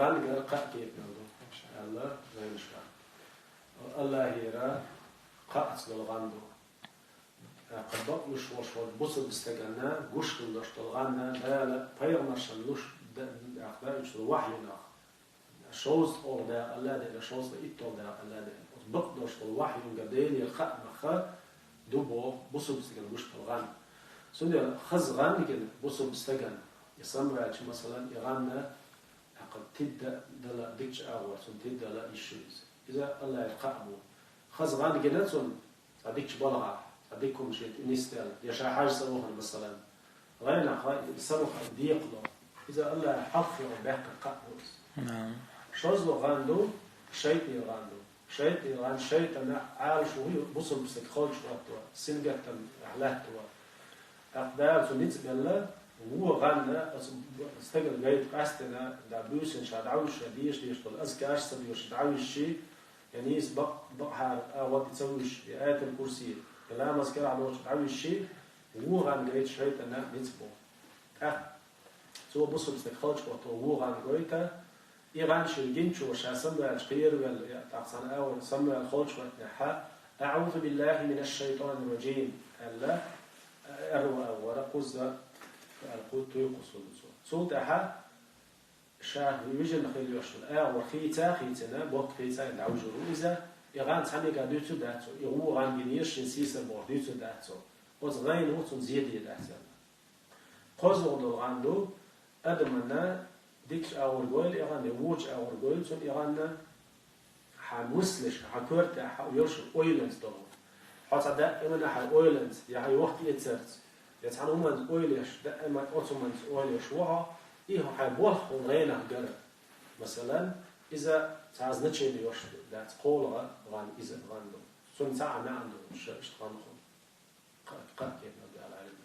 غان قال قا كيف نقول إن شاء الله غير مشكلة الله يرى قا أصل الغاندو قبض مش وش بصل بستجنا جوش كلش تلغنا لا فيرنا شلوش أخبار يشتري وحي ناخ شوز أو ده الله ده شوز ده إتول ده الله ده بقدر يشتري وحي قديل يخ مخ دوبو بصل بستجنا جوش تلغنا سنة خز غني كده بصل بستجنا يسمى مثلا يغنى قد تبدأ دلا ديكش أول سن تبدأ لا يشوز إذا الله يقابله خز غني كده سن أديكش بلغة أديكم شيء نستل يشاء حاجة سووها مثلا غيرنا سووها الضيق له إذا الله حفظ بحق قابوس نعم شوز له غاندو شيء يغاندو شيء يغاند شيء أنا عارف شو هي بصل بستخرج وقتها سنجت علهتها أقدار سنيت بالله وهو غنى استقل جيد قاستنا دعوش إن شاء دعوش ديش طل أذكار سبيوش دعوش شيء يعني يسبق بقها أو تسويش آية الكرسي كلام أذكار على وش دعوش شيء وهو غنى جيد شيء أنا نسبه سو بصوا بستخرج وقت وهو غنى جيده إيران شيء جنشو وش سمع الخير والتعصان أول سمع الخوش والنحاء أعوذ بالله من الشيطان الرجيم الله أروى ورقص القوت يقص صوت أحد شاه يوجد خيل يشتغل وخيتا خيتنا بوقت خيتا العوج الرؤيزة يغان سامي قادوتو داتو يغو غان جنيش نسيسا بوردوتو داتو وز غين وطن زيادي داتو قوزو دو غاندو أدمنا ديكش أور قول يغان يوج أور قول سن يغان حنوسلش حكورت يوش أويلنس دو حتى دائما حال أويلنس يعني وقت يتسرت يتحن أمانت أويلش دائما أوتومانت أويلش وها إيه حيبوح ونغينا قرر مثلا إذا تعز نتشي بيوش ده تقول غان إذا غاندو سن ساعة ما عنده مش اشتغال خون قا كيف نبي على علم